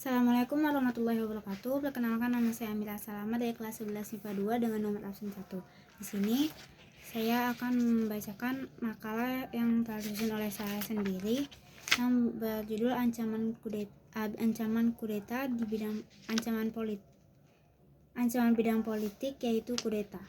Assalamualaikum warahmatullahi wabarakatuh. Perkenalkan, nama saya Amira Salama dari kelas 11 IPA 2 dengan nomor absen 1. Di sini saya akan membacakan makalah yang telah disusun oleh saya sendiri yang berjudul ancaman kudeta di bidang ancaman bidang politik, yaitu kudeta.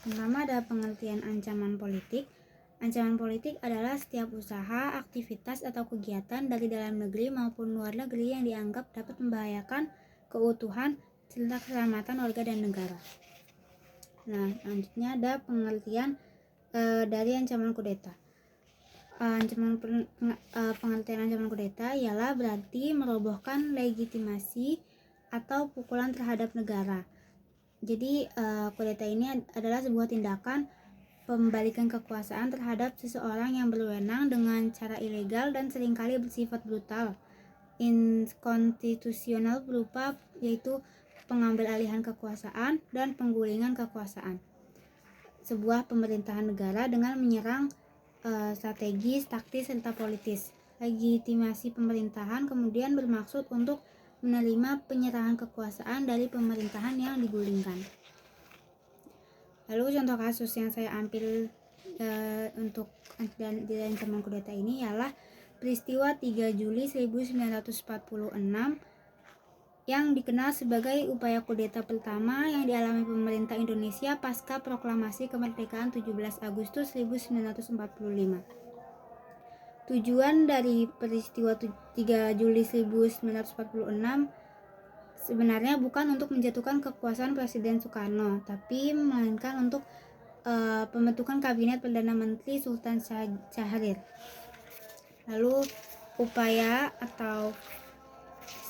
Pertama ada pengertian ancaman politik. Ancaman politik adalah setiap usaha, aktivitas, atau kegiatan dari dalam negeri maupun luar negeri yang dianggap dapat membahayakan keutuhan serta keselamatan warga dan negara. Nah, selanjutnya ada pengertian dari ancaman kudeta. Pengertian ancaman kudeta ialah berarti merobohkan legitimasi atau pukulan terhadap negara. Jadi kudeta ini adalah sebuah tindakan pembalikan kekuasaan terhadap seseorang yang berwenang dengan cara ilegal dan seringkali bersifat brutal, inkonstitusional, berupa yaitu pengambil alihan kekuasaan dan penggulingan kekuasaan sebuah pemerintahan negara dengan menyerang strategis, taktis, serta politis. Legitimasi pemerintahan kemudian bermaksud untuk menerima penyerahan kekuasaan dari pemerintahan yang digulingkan. Lalu contoh kasus yang saya ambil untuk ancaman kudeta ini ialah peristiwa 3 Juli 1946 yang dikenal sebagai upaya kudeta pertama yang dialami pemerintah Indonesia pasca proklamasi kemerdekaan 17 Agustus 1945. Tujuan dari peristiwa 3 Juli 1946 sebenarnya bukan untuk menjatuhkan kekuasaan Presiden Soekarno, tapi melainkan untuk pembentukan kabinet Perdana Menteri Sultan Syahrir. Lalu upaya atau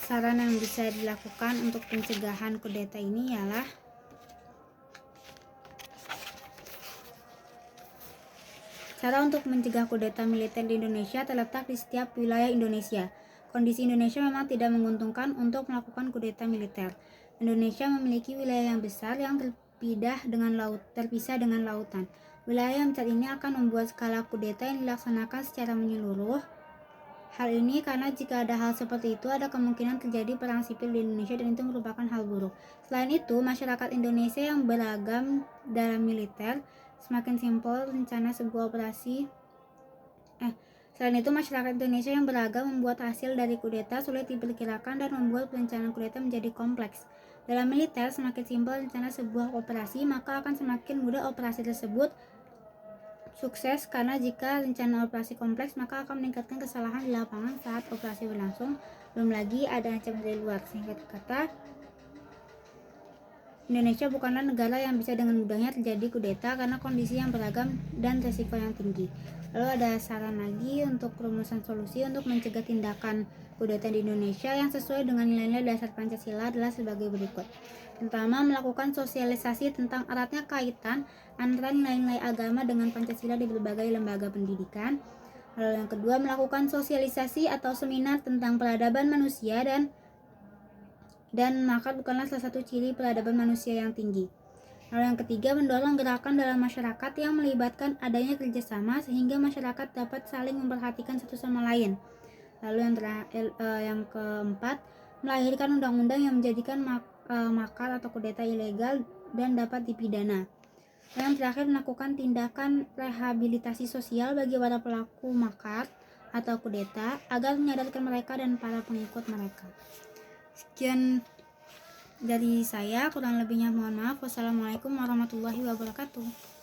saran yang bisa dilakukan untuk pencegahan kudeta ini ialah cara untuk mencegah kudeta militer di Indonesia terletak di setiap wilayah Indonesia. Kondisi Indonesia memang tidak menguntungkan untuk melakukan kudeta militer. Indonesia memiliki wilayah yang besar yang terpisah dengan lautan. Wilayah yang besar ini akan membuat skala kudeta yang dilaksanakan secara menyeluruh. Hal ini karena jika ada hal seperti itu, ada kemungkinan terjadi perang sipil di Indonesia dan itu merupakan hal buruk. Selain itu, masyarakat Indonesia yang beragam dalam militer semakin simpel rencana sebuah operasi. Selain itu, masyarakat Indonesia yang beragam membuat hasil dari kudeta sulit diperkirakan dan membuat perencanaan kudeta menjadi kompleks. Dalam militer, semakin simpel rencana sebuah operasi, maka akan semakin mudah operasi tersebut sukses, karena jika rencana operasi kompleks, maka akan meningkatkan kesalahan di lapangan saat operasi berlangsung. Belum lagi ada ancaman dari luar. Singkat kata, Indonesia bukanlah negara yang bisa dengan mudahnya terjadi kudeta karena kondisi yang beragam dan resiko yang tinggi. Lalu ada saran lagi untuk rumusan solusi untuk mencegah tindakan kudeta di Indonesia yang sesuai dengan nilai-nilai dasar Pancasila adalah sebagai berikut. Pertama, melakukan sosialisasi tentang eratnya kaitan antara nilai-nilai agama dengan Pancasila di berbagai lembaga pendidikan. Lalu yang kedua, melakukan sosialisasi atau seminar tentang peradaban manusia dan maka bukanlah salah satu ciri peradaban manusia yang tinggi. Lalu yang ketiga, mendorong gerakan dalam masyarakat yang melibatkan adanya kerjasama sehingga masyarakat dapat saling memperhatikan satu sama lain. Lalu yang keempat, melahirkan undang-undang yang menjadikan makar atau kudeta ilegal dan dapat dipidana. Lalu yang terakhir, melakukan tindakan rehabilitasi sosial bagi para pelaku makar atau kudeta agar menyadarkan mereka dan para pengikut mereka. Sekian dari saya, kurang lebihnya mohon maaf. Wassalamualaikum warahmatullahi wabarakatuh.